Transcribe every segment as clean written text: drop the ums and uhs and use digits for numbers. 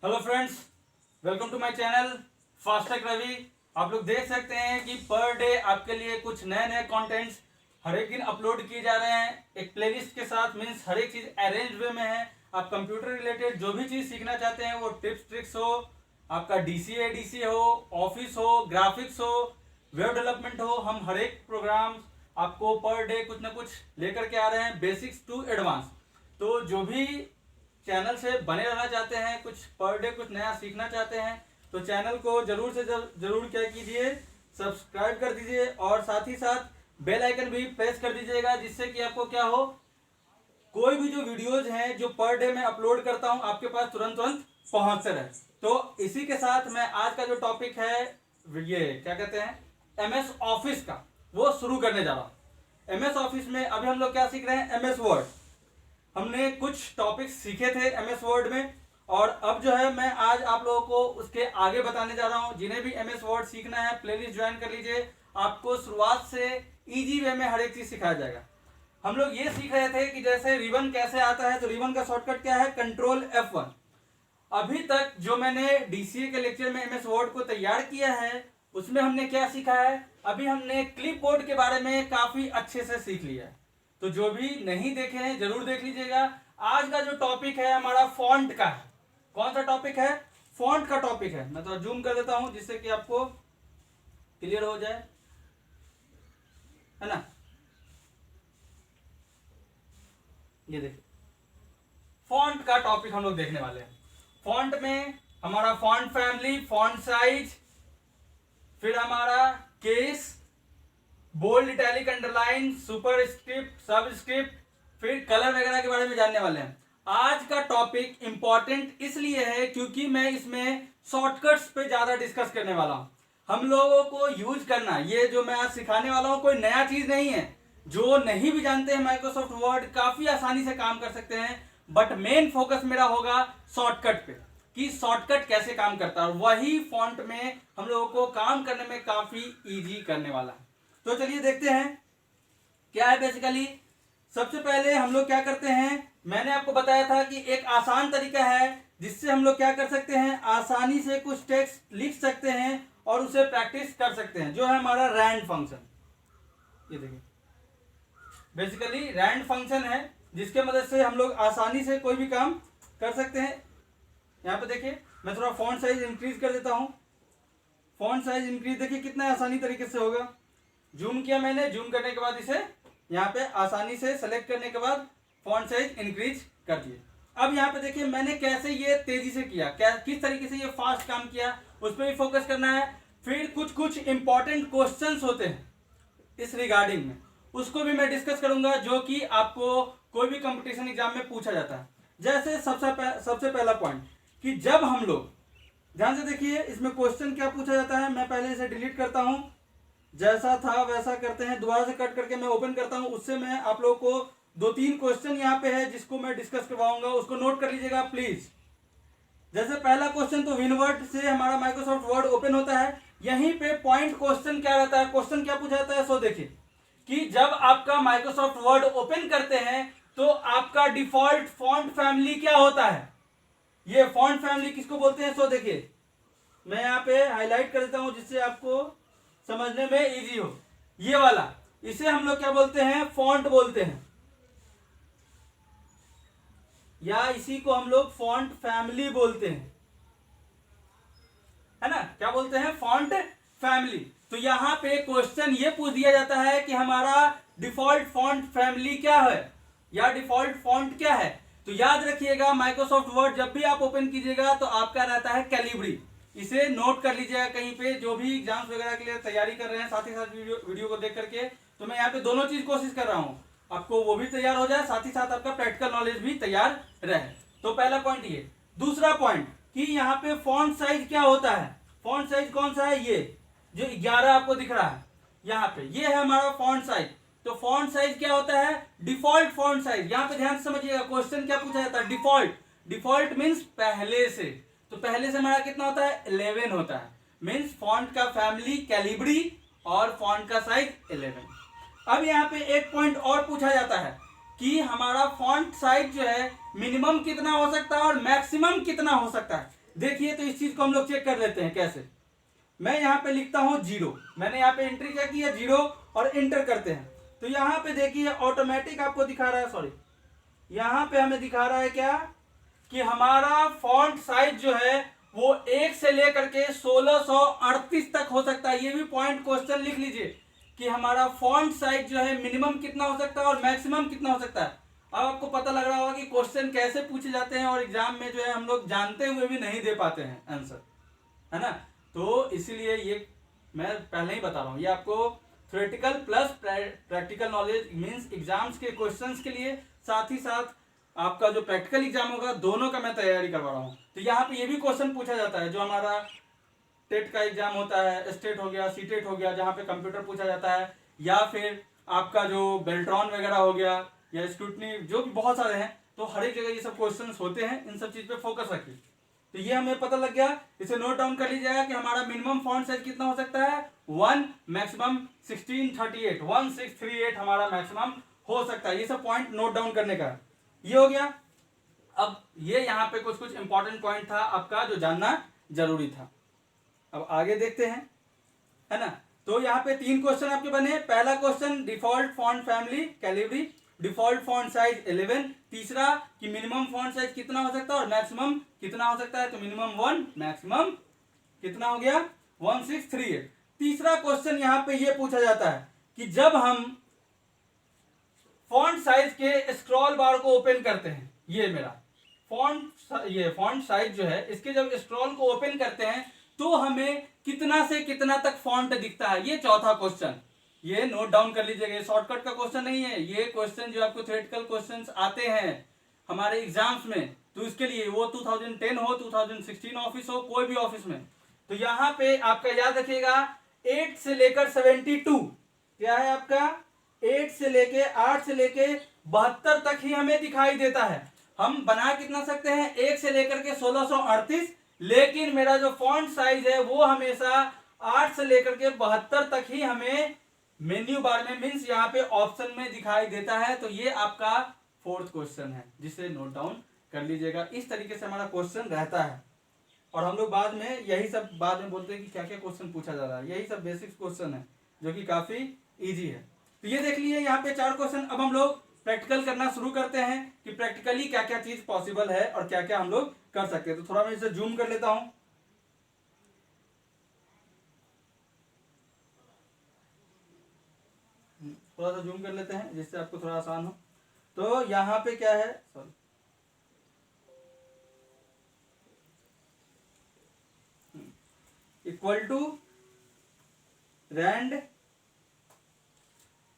Hello friends, welcome to my channel FASTag Ravi. आप लोग देख सकते हैं कि पर डे आपके लिए कुछ नए नए कंटेंट्स हर एक दिन अपलोड किए जा रहे हैं एक प्लेलिस्ट के साथ। मीन्स हर एक चीज़ अरेंज वे में है। आप कंप्यूटर रिलेटेड जो भी चीज़ सीखना चाहते हैं, वो टिप्स ट्रिक्स हो, आपका डीसीए डीसी हो, ऑफिस हो, ग्राफिक्स हो, वेब डेवलपमेंट हो, हम हर एक प्रोग्राम आपको पर डे कुछ ना कुछ लेकर के आ रहे हैं, बेसिक्स टू एडवांस। तो जो भी चैनल से बने रहना चाहते हैं, कुछ पर डे कुछ नया सीखना चाहते हैं, तो चैनल को जरूर से जरूर क्या कीजिए, सब्सक्राइब कर दीजिए और साथ ही साथ बेल आइकन भी प्रेस कर दीजिएगा, जिससे कि आपको क्या हो, कोई भी जो वीडियोज हैं जो पर डे मैं अपलोड करता हूं, आपके पास तुरंत तुरंत पहुंचते रहे। तो इसी के साथ मैं आज का जो टॉपिक है, ये क्या कहते हैं, एमएस ऑफिस का, वो शुरू करने जा रहा हूं। एमएस ऑफिस में अभी हम लोग क्या सीख रहे हैं, एमएस वर्ड। हमने कुछ टॉपिक्स सीखे थे एमएस वर्ड में, और अब जो है मैं आज आप लोगों को उसके आगे बताने जा रहा हूं। जिन्हें भी एमएस वर्ड सीखना है, प्लेलिस्ट ज्वाइन कर लीजिए। आपको शुरुआत से इजी वे में हर एक चीज सिखाया जाएगा। हम लोग ये सीख रहे थे कि जैसे रिबन कैसे आता है, तो रिबन का शॉर्टकट क्या है, कंट्रोल F1। अभी तक जो मैंने डीसीए के लेक्चर में एमएस वर्ड को तैयार किया है, उसमें हमने क्या सीखा है, अभी हमने क्लिप बोर्ड के बारे में काफी अच्छे से सीख लिया है। तो जो भी नहीं देखे हैं जरूर देख लीजिएगा। आज का जो टॉपिक है हमारा फॉन्ट का है। कौन सा टॉपिक है, फॉन्ट का टॉपिक है। मैं तो जूम कर देता हूं जिससे कि आपको क्लियर हो जाए, है ना। ये देखिए, फॉन्ट का टॉपिक हम लोग देखने वाले हैं। फॉन्ट में हमारा फॉन्ट फैमिली, फॉन्ट साइज, फिर हमारा case, bold, italic, underline, superscript, subscript, फिर कलर वगैरह के बारे में जानने वाले हैं। आज का टॉपिक इंपॉर्टेंट इसलिए है क्योंकि मैं इसमें शॉर्टकट्स पे ज्यादा डिस्कस करने वाला हूं। हम लोगों को यूज करना, ये जो मैं आज सिखाने वाला हूं कोई नया चीज नहीं है। जो नहीं भी जानते हैं माइक्रोसॉफ्ट वर्ड, काफी आसानी से काम कर सकते हैं। बट मेन फोकस मेरा होगा शॉर्टकट पे, कि शॉर्टकट कैसे काम करता है। वही फॉन्ट में हम लोगों को काम करने में काफी इजी करने वाला है। तो चलिए देखते हैं क्या है बेसिकली। सबसे पहले हम लोग क्या करते हैं, मैंने आपको बताया था कि एक आसान तरीका है जिससे हम लोग क्या कर सकते हैं, आसानी से कुछ टेक्स्ट लिख सकते हैं और उसे प्रैक्टिस कर सकते हैं, जो है हमारा रैंड फंक्शन। ये देखिए, बेसिकली रैंड फंक्शन है जिसके मदद से हम लोग आसानी से कोई भी काम कर सकते हैं। यहाँ पे देखिए, मैं थोड़ा फॉन्ट साइज इंक्रीज कर देता हूँ। फॉन्ट साइज इंक्रीज देखिए कितना आसानी तरीके से होगा। जूम किया मैंने, जूम करने के बाद इसे यहाँ पे आसानी से सेलेक्ट करने के बाद फॉन्ट साइज इंक्रीज कर दिए। अब यहाँ पे देखिए मैंने कैसे ये तेजी से किया, क्या किस तरीके से ये फास्ट काम किया, उस पर भी फोकस करना है। फिर कुछ कुछ इंपॉर्टेंट क्वेश्चंस होते हैं इस रिगार्डिंग में, उसको भी मैं डिस्कस करूंगा, जो कि आपको कोई भी कंपटीशन एग्जाम में पूछा जाता है। जैसे सबसे पहला पॉइंट, कि जब हम लोग, ध्यान से देखिए इसमें क्वेश्चन क्या पूछा जाता है। मैं पहले इसे डिलीट करता हूं, जैसा था वैसा करते हैं, दोबारा से कट करके मैं ओपन करता हूं। उससे मैं आप लोगों को 2-3 क्वेश्चन यहाँ पे है जिसको मैं डिस्कस करवाऊंगा, उसको नोट कर लीजिएगा प्लीज। जैसे पहला क्वेश्चन, तो विनवर्ड से हमारा माइक्रोसॉफ्ट वर्ड ओपन होता है। यहीं पे पॉइंट क्वेश्चन क्या रहता है, क्वेश्चन क्या पूछा जाता है, सो देखिए कि जब आपका माइक्रोसॉफ्ट वर्ड ओपन करते हैं तो आपका डिफॉल्ट फॉन्ट फैमिली क्या होता है। ये फॉन्ट फैमिली किसको बोलते हैं, सो देखिए मैं यहाँ पे हाईलाइट कर देता हूं जिससे आपको समझने में इजी हो। ये वाला, इसे हम लोग क्या बोलते हैं, फॉन्ट बोलते हैं, या इसी को हम लोग फॉन्ट फैमिली बोलते हैं, है ना। क्या बोलते हैं, फॉन्ट फैमिली। तो यहाँ पे क्वेश्चन ये पूछ दिया जाता है कि हमारा डिफॉल्ट फॉन्ट फैमिली क्या है, या डिफॉल्ट फॉन्ट क्या है। तो याद रखिएगा, माइक्रोसॉफ्ट वर्ड जब भी आप ओपन कीजिएगा तो आपका रहता है कैलिब्री। इसे नोट कर लीजिएगा कहीं पे, जो भी एग्जाम्स वगैरह के लिए तैयारी कर रहे हैं, साथ ही साथ वीडियो को देख करके। तो मैं यहाँ पे दोनों चीज कोशिश कर रहा हूँ, आपको वो भी तैयार हो जाए, साथ ही साथ आपका प्रैक्टिकल नॉलेज भी तैयार रहे। तो पहला पॉइंट ये। दूसरा पॉइंट, कि यहाँ पे फॉन्ट साइज क्या होता है। फॉन्ट साइज कौन सा है, ये जो 11 आपको दिख रहा है यहाँ पे, ये है हमारा फॉन्ट साइज। तो फॉन्ट साइज क्या होता है, डिफॉल्ट फॉन्ट साइज। यहाँ पे ध्यान से समझिएगा, क्वेश्चन क्या पूछा जाता है, डिफॉल्ट। डिफॉल्ट मीन्स पहले से, तो पहले से हमारा कितना होता है, 11 होता है। मीन्स फॉन्ट का फैमिली कैलिब्री और फॉन्ट का साइज 11। अब यहाँ पे एक पॉइंट और पूछा जाता है कि हमारा फॉन्ट साइज जो है मिनिमम कितना हो सकता है और मैक्सिमम कितना हो सकता है। देखिए तो इस चीज को हम लोग चेक कर लेते हैं कैसे। मैं यहाँ पे लिखता हूँ 0, मैंने यहाँ पे एंट्री क्या किया 0 और इंटर करते हैं। तो यहाँ पे देखिए ऑटोमेटिक आपको दिखा रहा है, सॉरी यहाँ पे हमें दिखा रहा है क्या कि हमारा फॉन्ट साइज जो है वो 1 से लेकर के 1638 तक हो सकता है। ये भी पॉइंट क्वेश्चन लिख लीजिए कि हमारा फॉन्ट साइज जो है मिनिमम कितना हो सकता है और मैक्सिमम कितना हो सकता है। अब आपको पता लग रहा होगा कि क्वेश्चन कैसे पूछे जाते हैं और एग्जाम में जो है हम लोग जानते हुए भी नहीं दे पाते हैं आंसर, है ना। तो इसीलिए ये मैं पहले ही बता रहा हूँ, ये आपको theoretical plus practical knowledge means exams के क्वेश्चंस के लिए, साथ ही साथ आपका जो प्रैक्टिकल एग्जाम होगा दोनों का मैं तैयारी करवा रहा हूँ। तो यहाँ पे ये भी क्वेश्चन पूछा जाता है, जो हमारा टेट का एग्जाम होता है, स्टेट हो गया, सीटेट हो गया, जहाँ पे कंप्यूटर पूछा जाता है, या फिर आपका जो बेल्ट्रॉन वगैरह हो गया या स्क्रूटनी, जो भी बहुत सारे हैं, तो हर एक जगह ये सब क्वेश्चन होते हैं। इन सब चीज पे फोकस रखिए। तो ये हमें पता लग गया, इसे नोट डाउन कर लीजिएगा कि हमारा मिनिमम फॉन्ट साइज कितना हो सकता है 1, मैक्सिमम 1638, 1638 हमारा मैक्सिमम हो सकता है। ये सब पॉइंट नोट डाउन करने का ये हो गया। अब ये यहाँ पे कुछ इंपॉर्टेंट पॉइंट था आपका जो जानना जरूरी था। अब आगे देखते हैं, है ना। तो यहाँ पे 3 क्वेश्चन आपके बने। पहला question default font family Calibri, default font size 11। तीसरा कि मिनिमम फॉन्ट साइज कितना हो सकता है और मैक्सिमम कितना हो सकता है, तो मिनिमम 1, मैक्सिमम कितना हो गया 1638। तीसरा क्वेश्चन यहाँ पे ये पूछा जाता है कि जब हम फॉन्ट साइज के स्क्रॉल बार को ओपन करते हैं, ये मेरा फॉन्ट साइज जो है इसके जब स्क्रॉल को ओपन करते हैं तो हमें कितना से कितना तक फॉन्ट दिखता है। ये चौथा क्वेश्चन, ये नोट डाउन कर लीजिएगा। शॉर्टकट का क्वेश्चन नहीं है, ये क्वेश्चन जो आपको थ्योरेटिकल क्वेश्चंस आते हैं हमारे एग्जाम्स में, तो इसके लिए वो 2010 हो 2016 ऑफिस हो, कोई भी ऑफिस में, तो यहाँ पे आपका याद रखिएगा 8 से लेकर 72 क्या है आपका 8 से लेके 8 से लेके 72 तक ही हमें दिखाई देता है। हम बना कितना सकते हैं 1 से लेकर के 1638, लेकिन मेरा जो फॉन्ट साइज है वो हमेशा 8 से लेकर के 72 तक ही हमें मेन्यू बार में मींस यहाँ पे ऑप्शन में दिखाई देता है। तो ये आपका 4th क्वेश्चन है, जिसे नोट डाउन कर लीजिएगा। इस तरीके से हमारा क्वेश्चन रहता है और हम लोग बाद में यही सब बाद में बोलते हैं कि क्या क्या क्वेश्चन पूछा जा रहा है। यही सब बेसिक क्वेश्चन है जो कि काफी इजी है। तो ये देख लीजिए यहाँ पे 4 क्वेश्चन। अब हम लोग प्रैक्टिकल करना शुरू करते हैं कि प्रैक्टिकली क्या क्या चीज पॉसिबल है और क्या क्या हम लोग कर सकते हैं। तो थोड़ा मैं इसे जूम कर लेता हूं। थोड़ा सा जूम कर लेते हैं जिससे आपको थोड़ा आसान हो। तो यहाँ पे क्या है, सॉरी इक्वल टू रैंड,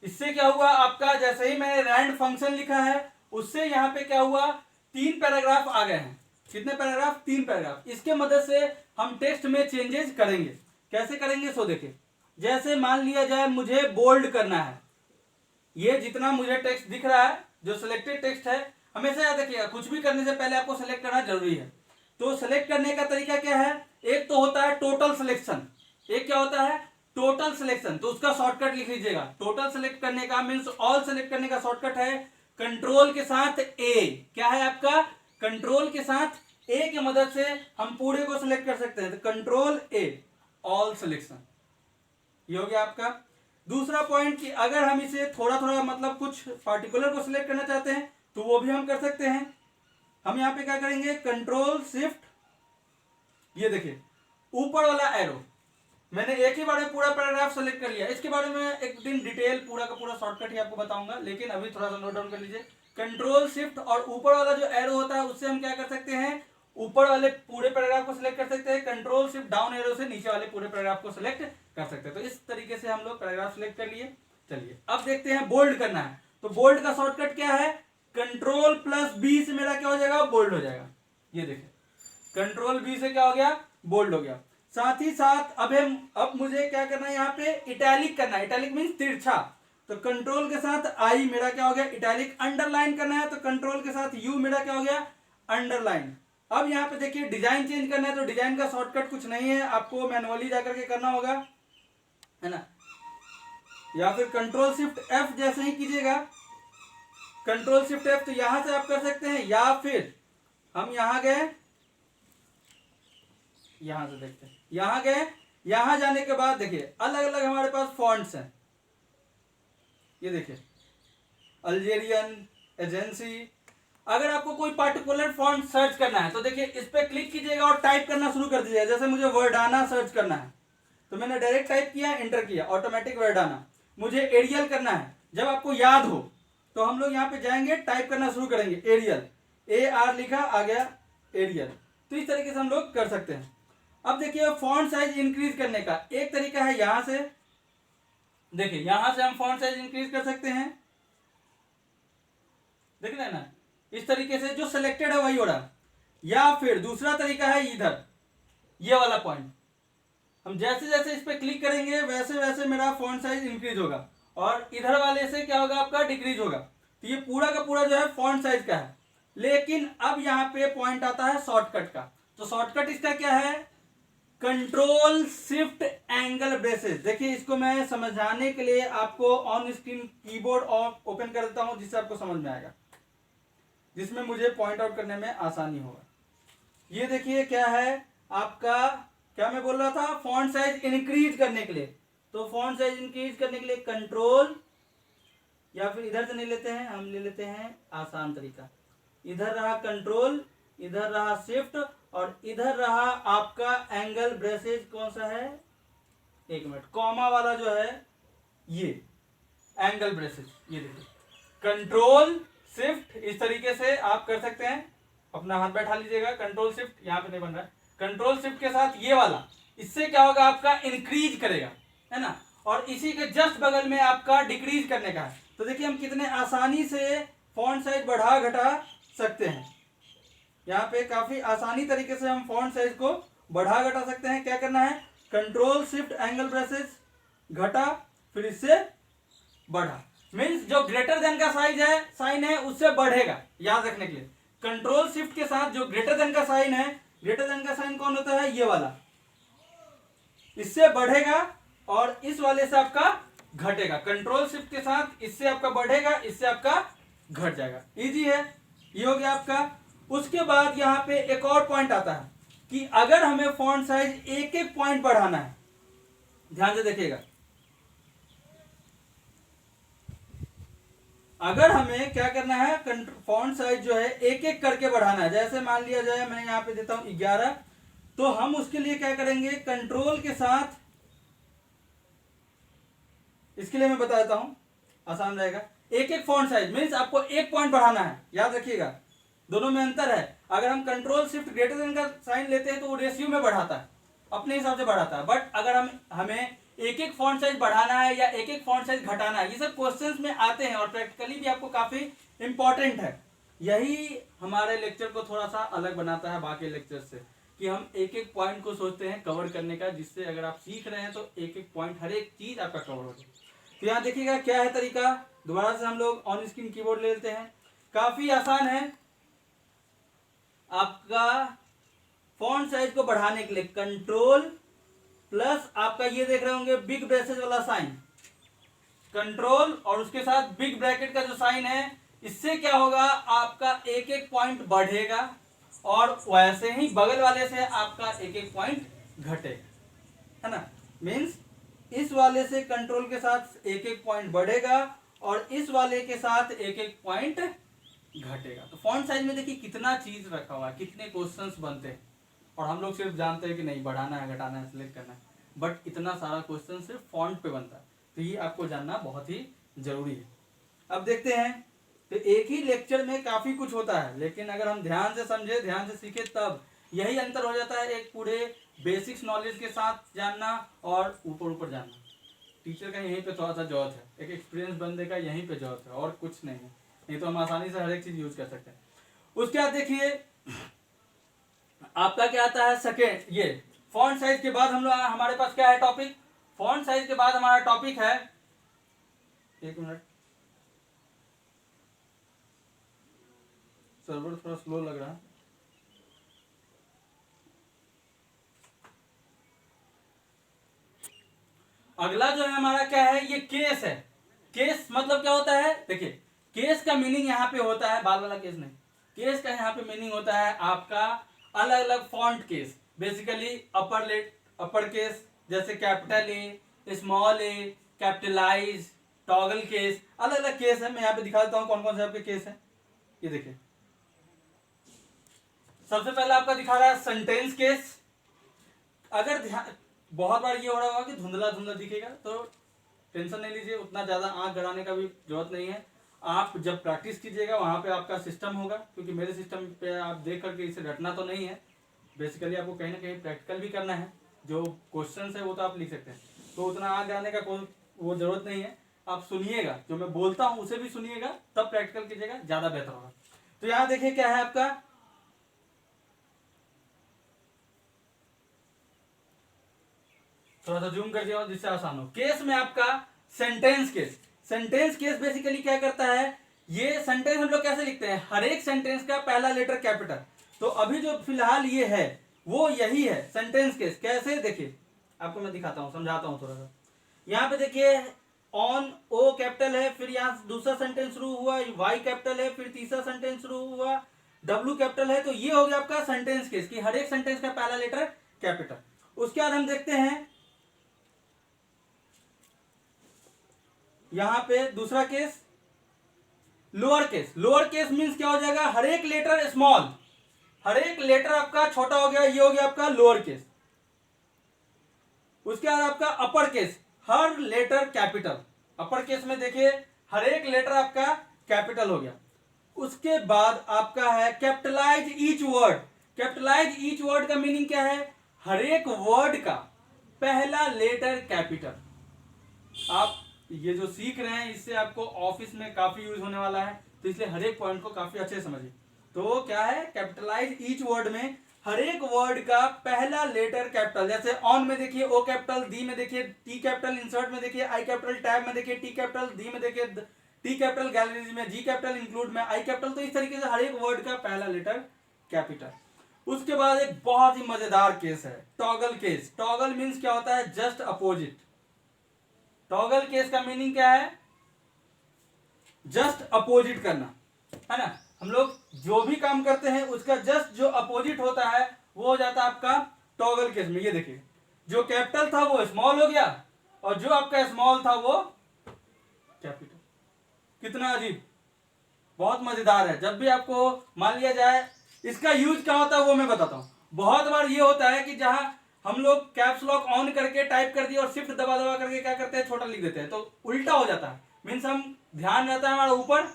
इससे क्या हुआ आपका, जैसे ही मैंने रैंड फंक्शन लिखा है उससे यहाँ पे क्या हुआ 3 पैराग्राफ आ गए हैं। कितने पैराग्राफ, 3 पैराग्राफ। इसके मदद से हम टेक्स्ट में चेंजेस करेंगे। कैसे करेंगे सो देखिए, जैसे मान लिया जाए मुझे बोल्ड करना है, ये जितना मुझे टेक्स्ट दिख रहा है जो सिलेक्टेड टेक्स्ट है, हमेशा याद रखिएगा कुछ भी करने से पहले आपको सेलेक्ट करना जरूरी है। तो सेलेक्ट करने का तरीका क्या है, एक तो होता है टोटल सिलेक्शन, एक क्या होता है टोटल सिलेक्शन। तो उसका शॉर्टकट लिख लीजिएगा। टोटल सेलेक्ट करने का मीन्स ऑल सेलेक्ट करने का शॉर्टकट है कंट्रोल के साथ ए। क्या है आपका, कंट्रोल के साथ ए की मदद से हम पूरे को सिलेक्ट कर सकते हैं। तो कंट्रोल ए, ऑल सिलेक्शन, ये हो गया आपका। दूसरा पॉइंट कि अगर हम इसे थोड़ा थोड़ा मतलब कुछ पार्टिकुलर को सिलेक्ट करना चाहते हैं तो वो भी हम कर सकते हैं। हम यहाँ पे क्या करेंगे, कंट्रोल शिफ्ट, ये देखिए ऊपर वाला एरो, मैंने एक ही बार में पूरा पैराग्राफ सेलेक्ट कर लिया। इसके बारे में एक दिन डिटेल पूरा का पूरा शॉर्टकट ही आपको बताऊंगा, लेकिन अभी थोड़ा सा नोट डाउन कर लीजिए। कंट्रोल शिफ्ट और ऊपर वाला जो एरो होता है उससे हम क्या कर सकते हैं, ऊपर वाले पूरे पैराग्राफ को सिलेक्ट कर सकते हैं। कंट्रोल शिफ्ट डाउन एरो से नीचे वाले पूरे पैराग्राफ को सिलेक्ट कर सकते हैं। तो इस तरीके से हम लोग पैराग्राफ सिलेक्ट कर लिए। चलिए अब देखते हैं बोल्ड करना है। तो बोल्ड का शॉर्टकट क्या है, कंट्रोल प्लस बी से मेरा क्या हो जाएगा, बोल्ड हो जाएगा। ये देखिए कंट्रोल बी से क्या हो गया, बोल्ड हो गया। साथ ही साथ अब मुझे क्या करना है, यहाँ पे इटैलिक करना है। इटैलिक मीन्स तिरछा, तो कंट्रोल के साथ आई मेरा क्या हो गया इटैलिक। अंडरलाइन करना है तो कंट्रोल के साथ यू मेरा क्या हो गया अंडरलाइन। अब यहाँ पे देखिए डिजाइन चेंज करना है तो डिजाइन का शॉर्टकट कुछ नहीं है, आपको मैनुअली जाकर के करना होगा, है ना। या फिर कंट्रोल शिफ्ट एफ जैसे ही कीजिएगा, कंट्रोल शिफ्ट एफ, तो यहां से आप कर सकते हैं। या फिर हम यहां गए यहां से देखते हैं, यहां गए, यहां जाने के बाद देखिए अलग अलग हमारे पास फॉन्ट्स हैं। ये देखिए अल्जेरियन, एजेंसी। अगर आपको कोई पार्टिकुलर फॉन्ट सर्च करना है तो देखिए इस पर क्लिक कीजिएगा और टाइप करना शुरू कर दीजिएगा। जैसे मुझे वर्डाना सर्च करना है तो मैंने डायरेक्ट टाइप किया, एंटर किया, ऑटोमेटिक वर्डाना। मुझे एरियल करना है, जब आपको याद हो तो हम लोग यहाँ पे जाएंगे, टाइप करना शुरू करेंगे, एरियल, AR लिखा, आ गया एरियल। तो इस तरीके से हम लोग कर सकते हैं। अब देखिए फॉन्ट साइज इंक्रीज करने का एक तरीका है, यहां से देखिए, यहां से हम फॉन्ट साइज इंक्रीज कर सकते हैं, देख रहे हैं ना, इस तरीके से जो सिलेक्टेड है वही हो रहा। या फिर दूसरा तरीका है इधर, ये वाला पॉइंट, हम जैसे जैसे इस पे क्लिक करेंगे वैसे वैसे मेरा फॉन्ट साइज इंक्रीज होगा, और इधर वाले से क्या होगा, आपका डिक्रीज होगा। तो ये पूरा का पूरा जो है फॉन्ट साइज का है। लेकिन अब यहाँ पे पॉइंट आता है शॉर्टकट का। तो शॉर्टकट इसका क्या है, कंट्रोल शिफ्ट एंगल ब्रेसेस। देखिए इसको मैं समझाने के लिए आपको ऑन स्क्रीन कीबोर्ड ओपन कर देता हूं, जिससे आपको समझ में आएगा, जिसमें मुझे पॉइंट आउट करने में आसानी होगा। ये देखिए क्या है आपका, क्या मैं बोल रहा था, फॉन्ट साइज इंक्रीज करने के लिए। तो फॉन्ट साइज इंक्रीज करने के लिए कंट्रोल, या फिर इधर से नहीं लेते हैं, हम ले लेते हैं आसान तरीका, इधर रहा कंट्रोल, इधर रहा शिफ्ट, और इधर रहा आपका एंगल ब्रेसेज। कौन सा है, एक मिनट, कॉमा वाला जो है ये एंगल ब्रेसेज। ये देखिए कंट्रोल शिफ्ट, इस तरीके से आप कर सकते हैं। अपना हाथ बैठा लीजिएगा, कंट्रोल शिफ्ट, यहाँ पे नहीं बन रहा है, कंट्रोल शिफ्ट के साथ ये वाला, इससे क्या होगा, आपका इंक्रीज करेगा, है ना। और इसी के जस्ट बगल में आपका डिक्रीज करने का है। तो देखिए हम कितने आसानी से फॉन्ट साइज बढ़ा घटा सकते हैं। यहाँ पे काफी आसानी तरीके से हम फॉन्ट साइज को बढ़ा घटा सकते हैं। क्या करना है, कंट्रोल शिफ्ट एंगल ब्रेसेस, घटा, फिर इससे बढ़ा, मीन्स जो ग्रेटर देन का साइन है उससे बढ़ेगा, याद रखने के लिए। कंट्रोल शिफ्ट के साथ जो ग्रेटर देन का साइन है, ग्रेटर देन का साइन कौन होता है, ये वाला, इससे बढ़ेगा, और इस वाले से आपका घटेगा। कंट्रोल शिफ्ट के साथ इससे आपका बढ़ेगा, इससे आपका घट जाएगा। इजी है, ये हो गया आपका। उसके बाद यहाँ पे एक और पॉइंट आता है कि अगर हमें फॉन्ट साइज एक एक पॉइंट बढ़ाना है, ध्यान से देखिएगा, अगर हमें क्या करना है, फॉन्ट साइज जो है एक एक करके बढ़ाना है। जैसे मान लिया जाए मैं यहाँ पे देता हूं 11, तो हम उसके लिए क्या करेंगे, कंट्रोल के साथ, इसके लिए मैं बता देता हूं, आसान रहेगा। एक एक फॉन्ट साइज मीन्स आपको एक पॉइंट बढ़ाना है, याद रखिएगा, दोनों में अंतर है। अगर हम कंट्रोल शिफ्ट ग्रेटर देन का साइन लेते हैं तो वो रेशियो में बढ़ाता है, अपने हिसाब से बढ़ाता है। बट अगर हमें एक एक फॉन्ट साइज बढ़ाना है या एक एक फॉन्ट साइज घटाना है, ये सब क्वेश्चंस में आते हैं और प्रैक्टिकली भी आपको काफी इंपॉर्टेंट है। यही हमारे लेक्चर को थोड़ा सा अलग बनाता है बाकी लेक्चर से, कि हम एक एक पॉइंट को सोचते हैं कवर करने का, जिससे अगर आप सीख रहे हैं तो एक एक पॉइंट, हर एक चीज आपका कवर हो जाए। तो यहाँ देखिएगा क्या है तरीका, दोबारा से हम लोग ऑन स्क्रीन कीबोर्ड ले लेते हैं, काफी आसान है। आपका फॉन्ट साइज को बढ़ाने के लिए कंट्रोल प्लस आपका ये देख रहे होंगे बिग ब्रेसेस वाला साइन, कंट्रोल और उसके साथ बिग ब्रैकेट का जो साइन है, इससे क्या होगा, आपका एक एक पॉइंट बढ़ेगा, और वैसे ही बगल वाले से आपका एक एक पॉइंट घटेगा, है ना। मीन्स इस वाले से कंट्रोल के साथ एक एक पॉइंट बढ़ेगा, और इस वाले के साथ एक एक पॉइंट घटेगा। तो फॉन्ट साइज में देखिए कितना चीज रखा हुआ है, कितने क्वेश्चंस बनते हैं, और हम लोग सिर्फ जानते हैं कि नहीं बढ़ाना है, घटाना है, सिलेक्ट करना है, बट इतना सारा क्वेश्चन सिर्फ फॉन्ट पे बनता है। तो ये आपको जानना बहुत ही जरूरी है। अब देखते हैं, तो एक ही लेक्चर में काफी कुछ होता है, लेकिन अगर हम ध्यान से समझे, ध्यान से सीखे, तब यही अंतर हो जाता है, एक पूरे बेसिक्स नॉलेज के साथ जानना और ऊपर ऊपर जानना। टीचर का यहीं पे थोड़ा सा जरूरत है, एक एक्सपीरियंस बंदे का यहीं पे जरूरत है, और कुछ नहीं है, नहीं तो हम आसानी से हर एक चीज यूज कर सकते हैं। उसके बाद देखिए आपका क्या आता है, सेकेंड, ये फॉन्ट साइज के बाद हम लोग, हमारे पास क्या है टॉपिक, फॉन्ट साइज के बाद हमारा टॉपिक है, एक मिनट, सर्वर थोड़ा स्लो लग रहा है। अगला जो है हमारा क्या है, ये केस है। केस मतलब क्या होता है, देखिए केस का मीनिंग यहाँ पे होता है, बाल वाला केस नहीं, केस का यहाँ पे मीनिंग होता है आपका अलग अलग font case. Basically upper case जैसे capital A, small A, capitalise, toggle case, अलग अलग केस है। मैं यहाँ पे दिखा देता हूँ कौन कौन से आपके केस है। ये देखिए, सबसे पहले आपका दिखा रहा है सेंटेंस केस। अगर ध्यान, बहुत बार ये हो रहा होगा कि धुंधला धुंधला दिखेगा, तो टेंशन नहीं लीजिए, उतना ज्यादा आंख गड़ाने का भी जरूरत नहीं है। आप जब प्रैक्टिस कीजिएगा वहां पे आपका सिस्टम होगा, क्योंकि मेरे सिस्टम पे आप देख करके इसे रटना तो नहीं है। बेसिकली आपको कहीं ना कहीं प्रैक्टिकल भी करना है। जो क्वेश्चन है वो तो आप लिख सकते हैं, तो उतना आंख गड़ाने का कोई वो जरूरत नहीं है। आप सुनिएगा, जो मैं बोलता हूँ उसे भी सुनिएगा, तब प्रैक्टिकल कीजिएगा, ज्यादा बेहतर होगा। तो यहाँ देखिए क्या है आपका, थोड़ा सा जूम कर दिया जिससे आसान हो। केस में आपका sentence case. Sentence case basically क्या करता है, ये सेंटेंस हम लोग कैसे लिखते हैं, हर एक सेंटेंस का पहला लेटर कैपिटल। तो अभी जो फिलहाल ये है वो यही है सेंटेंस केस। कैसे, देखिए आपको मैं दिखाता हूं, समझाता हूं थोड़ा सा। यहाँ पे देखिए ऑन ओ कैपिटल है, फिर यहाँ दूसरा सेंटेंस शुरू हुआ, वाई कैपिटल है, फिर तीसरा सेंटेंस शुरू हुआ, डब्ल्यू कैपिटल है। तो ये हो गया आपका सेंटेंस केस कि हर एक सेंटेंस का पहला लेटर कैपिटल। उसके बाद हम देखते हैं यहां पे दूसरा case, lower case. Lower case means क्या हो जाएगा, हर एक लेटर स्मॉल, हर एक लेटर आपका छोटा हो गया, ये हो गया आपका लोअर केस। उसके बाद आपका अपर केस, हर लेटर कैपिटल। अपर केस में देखिए हर एक लेटर आपका कैपिटल हो गया। उसके बाद आपका है capitalise each word. Capitalise each word का मीनिंग क्या है, हर एक वर्ड का पहला लेटर कैपिटल। आप ये जो सीख रहे हैं इससे आपको ऑफिस में काफी यूज होने वाला है, तो इसलिए हर एक पॉइंट को काफी अच्छे से समझिए। तो क्या है, कैपिटलाइज ईच वर्ड में हर एक वर्ड का पहला लेटर कैपिटल। जैसे ऑन में देखिए ओ कैपिटल, डी में देखिए टी कैपिटल, इंसर्ट में देखिए आई कैपिटल, टैब में देखिए टी कैपिटल, डी में देखिए टी कैपिटल, गैलरीज में जी कैपिटल, इंक्लूड में आई कैपिटल। तो इस तरीके से हर एक वर्ड का पहला लेटर कैपिटल। उसके बाद एक बहुत ही मजेदार केस है टॉगल केस। टॉगल मीन्स क्या होता है, जस्ट अपोजिट। टॉगल केस का मीनिंग क्या है, जस्ट अपोजिट करना, है ना। हम लोग जो भी काम करते हैं उसका जस्ट जो अपोजिट होता है वो हो जाता है आपका टॉगल केस में। ये देखिए, जो कैपिटल था वो स्मॉल हो गया और जो आपका स्मॉल था वो कैपिटल। कितना अजीब, बहुत मजेदार है। जब भी आपको मान लिया जाए, इसका यूज क्या होता है वो मैं बताता हूं। बहुत बार ये होता है कि जहां हम लोग कैप्स लॉक ऑन करके टाइप कर दिए और शिफ्ट दबा दबा करके क्या करते हैं, छोटा लिख देते हैं, तो उल्टा हो जाता है। मीन्स हम ध्यान रहता है हमारा ऊपर,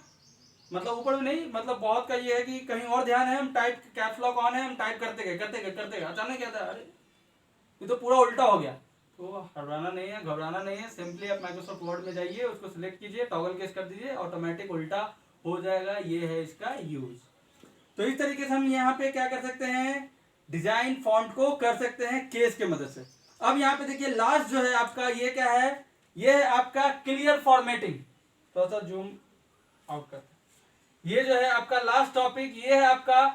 मतलब ऊपर भी नहीं, मतलब बहुत का ये है कि कहीं और ध्यान है, हम टाइप कैप्स लॉक ऑन है, हम टाइप करते गए अचानक क्या था, अरे ये तो पूरा उल्टा हो गया। तो घबराना नहीं है, घबराना नहीं है। सिंपली आप माइक्रोसॉफ्ट वर्ड में जाइए, उसको सिलेक्ट कीजिए, टॉगल केस कर दीजिए, ऑटोमेटिक उल्टा हो जाएगा। ये है इसका यूज। तो इस तरीके से हम यहाँ पे क्या कर सकते हैं, डिजाइन फॉन्ट को कर सकते हैं केस के मदद से। अब यहाँ पे देखिए लास्ट जो है आपका, ये क्या है, ये है आपका क्लियर फॉर्मेटिंग। थोड़ा सा जूम आउट करते हैं। ये जो है आपका लास्ट टॉपिक, ये है आपका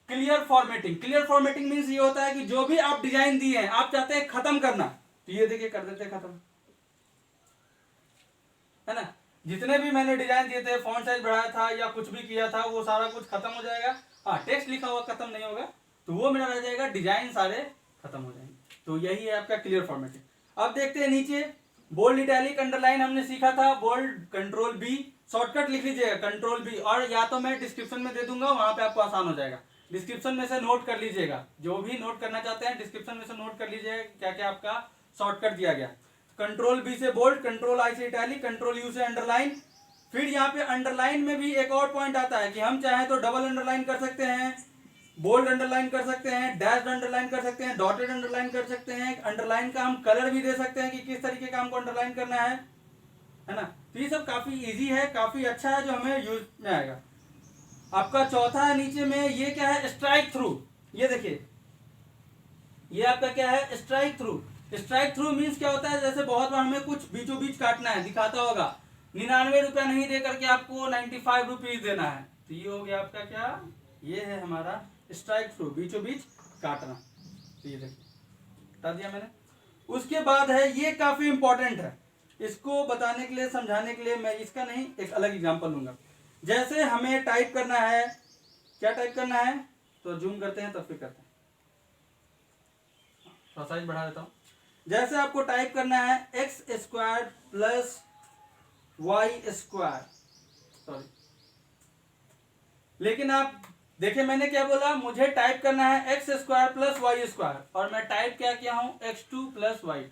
clear formatting. Clear formatting means ये होता है कि जो भी आप डिजाइन दिए हैं आप चाहते हैं खत्म करना, तो ये देखिए कर देते हैं खत्म, है ना। जितने भी मैंने डिजाइन दिए थे, फॉन्ट साइज बढ़ाया था या कुछ भी किया था, वो सारा कुछ खत्म हो जाएगा। हाँ, टेक्स्ट लिखा हुआ खत्म नहीं होगा, तो वो मेरा रह जाएगा, डिजाइन सारे खत्म हो जाएंगे। तो यही है आपका क्लियर फॉर्मेटिंग। अब देखते हैं नीचे, बोल्ड, इटैलिक, अंडरलाइन हमने सीखा था। बोल्ड कंट्रोल बी, शॉर्टकट लिख लीजिएगा कंट्रोल बी, और या तो मैं डिस्क्रिप्शन में दे दूंगा, वहां पे आपको आसान हो जाएगा। डिस्क्रिप्शन में से नोट कर लीजिएगा, जो भी नोट करना चाहते हैं डिस्क्रिप्शन में से नोट कर लीजिएगा क्या क्या आपका शॉर्टकट दिया गया। कंट्रोल बी से बोल्ड, कंट्रोल आई से इटैलिक, कंट्रोल यू से अंडरलाइन। फिर यहाँ पे अंडरलाइन में भी एक और पॉइंट आता है कि हम चाहें तो डबल अंडरलाइन कर सकते हैं, बोल्ड अंडरलाइन कर सकते हैं, डैश अंडरलाइन कर सकते हैं, डॉटेड अंडरलाइन कर सकते हैं। अंडरलाइन का हम कलर भी दे सकते हैं कि किस तरीके का हमको अंडरलाइन करना है ना। तो ये सब काफी इजी है, काफी अच्छा है, जो हमें यूज में आएगा। आपका चौथा है नीचे में, ये क्या है, स्ट्राइक थ्रू। ये देखिए, ये आपका क्या है, strike through. Strike through means क्या होता है, जैसे बहुत बार हमें कुछ बीचों बीच काटना है, दिखाता होगा 99 रुपया नहीं दे करके आपको 95 रुपीज देना है, तो ये हो गया आपका क्या, ये है हमारा स्ट्राइक थ्रू, बीचों बीच काटना। तो ये देखिए बता दिया मैंने। उसके बाद है, ये काफी इंपॉर्टेंट है, इसको बताने के लिए, समझाने के लिए मैं इसका नहीं एक अलग एग्जांपल लूंगा। जैसे हमें टाइप करना है, क्या टाइप करना है, तो जूम करते हैं तब फिर करते हैं। थोड़ा साइज बढ़ा देता हूँ। जैसे आपको टाइप करना है x square plus y square, sorry, लेकिन आप देखिए मैंने क्या बोला, मुझे टाइप करना है x square plus y square, और मैं टाइप क्या किया हूं x2 प्लस y2,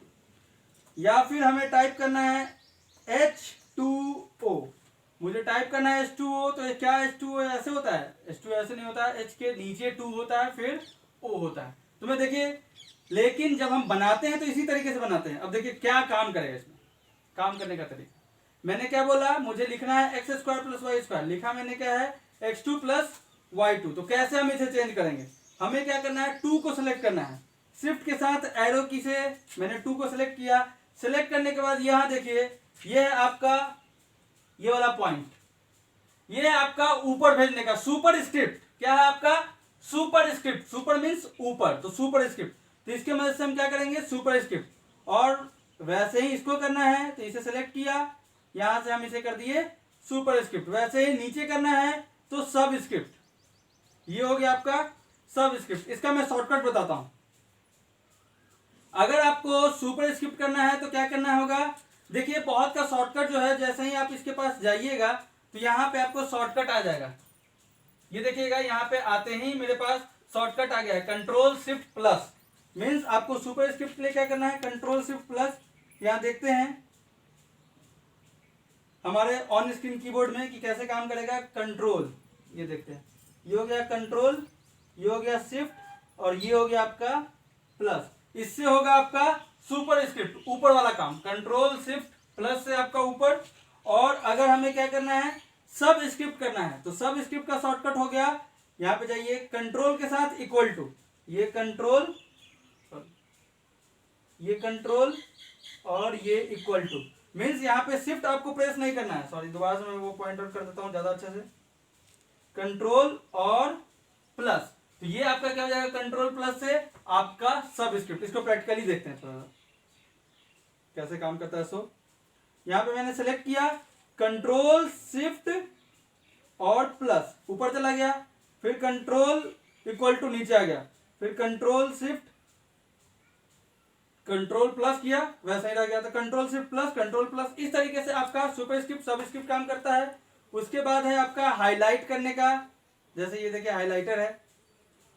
या फिर हमें टाइप करना है H2O, मुझे टाइप करना है H2O, तो क्या H2O ऐसे होता है? H2 ऐसे नहीं होता है, H के नीचे 2 होता है फिर O होता है। तो मैं देखिए, लेकिन जब हम बनाते हैं तो इसी तरीके से बनाते हैं। अब देखिए क्या काम करेगा इसमें, काम करने का तरीका। मैंने क्या बोला, मुझे लिखना है x square plus y square, लिखा मैंने क्या है x2 प्लस y2। तो कैसे हम इसे चेंज करेंगे, हमें क्या करना है 2 को सिलेक्ट करना है, शिफ्ट के साथ एरो की से मैंने 2 को सिलेक्ट किया। सिलेक्ट करने के बाद यहाँ देखिए, ये है आपका ये वाला पॉइंट, ये है आपका ऊपर भेजने का सुपर स्क्रिप्ट। क्या है आपका सुपर स्क्रिप्ट, सुपर मीन्स ऊपर, तो सुपर स्क्रिप्ट। तो इसके मदद से हम क्या करेंगे सुपर स्क्रिप्ट, और वैसे ही इसको करना है तो इसे सेलेक्ट किया, यहां से हम इसे कर दिए सुपर स्क्रिप्ट। वैसे ही नीचे करना है तो सब स्क्रिप्ट, ये हो गया आपका सब स्क्रिप्ट। इसका मैं शॉर्टकट बताता हूं। अगर आपको सुपर स्क्रिप्ट करना है तो क्या करना होगा, देखिए बहुत का शॉर्टकट जो है, जैसे ही आप इसके पास जाइएगा तो यहाँ पे आपको शॉर्टकट आ जाएगा। ये देखिएगा यहाँ पे आते ही मेरे पास शॉर्टकट आ गया है, कंट्रोल शिफ्ट प्लस। मीन्स आपको सुपर स्क्रिप्ट के लिए क्या करना है, कंट्रोल शिफ्ट प्लस। यहाँ देखते हैं हमारे ऑन स्क्रीन कीबोर्ड में कि कैसे काम करेगा कंट्रोल। ये देखते हैं, ये हो गया कंट्रोल, ये हो गया शिफ्ट, और ये हो गया आपका प्लस। इससे होगा आपका सुपर स्क्रिप्ट, ऊपर वाला काम। कंट्रोल शिफ्ट प्लस से आपका ऊपर। और अगर हमें क्या करना है सब स्क्रिप्ट करना है, तो सब स्क्रिप्ट का शॉर्टकट हो गया, यहाँ पे जाइए कंट्रोल के साथ इक्वल टू, ये कंट्रोल, ये कंट्रोल और ये इक्वल टू। मीन्स यहाँ पे शिफ्ट आपको प्रेस नहीं करना है, सॉरी दोबारा से मैं वो पॉइंट आउट कर देता हूँ ज्यादा अच्छे से, कंट्रोल और प्लस। तो ये आपका क्या हो जाएगा, कंट्रोल प्लस से आपका सब स्क्रिप्ट। इसको प्रैक्टिकली देखते हैं थोड़ा कैसे काम करता है। सो यहाँ पे मैंने सेलेक्ट किया, कंट्रोल शिफ्ट और प्लस, ऊपर चला गया, फिर कंट्रोल इक्वल टू नीचे आ गया, फिर कंट्रोल शिफ्ट कंट्रोल प्लस किया, वैसा ही रह गया। तो control shift plus, control plus, इस तरीके से आपका सुपर स्क्रिप्ट सब स्क्रिप्ट काम करता है। उसके बाद है आपका हाईलाइट करने का। जैसे ये देखिए हाईलाइटर है,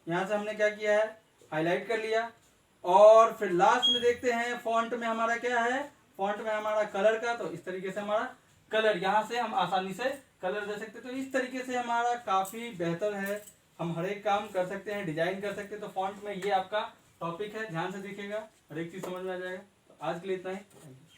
यहां से हमने क्या किया है हाईलाइट कर लिया। और फिर लास्ट में देखते हैं फॉन्ट में हमारा क्या है, फॉन्ट में हमारा कलर का। तो इस तरीके से हमारा कलर, यहां से हम आसानी से कलर दे सकते हैं। तो इस तरीके से हमारा काफी बेहतर है, हम हर एक काम कर सकते हैं, डिजाइन कर सकते हैं। तो फॉन्ट में ये आपका टॉपिक है, ध्यान से देखिएगा, हर एक चीज समझ में आ जाएगा। तो आज के लिए इतना ही, थैंक यू।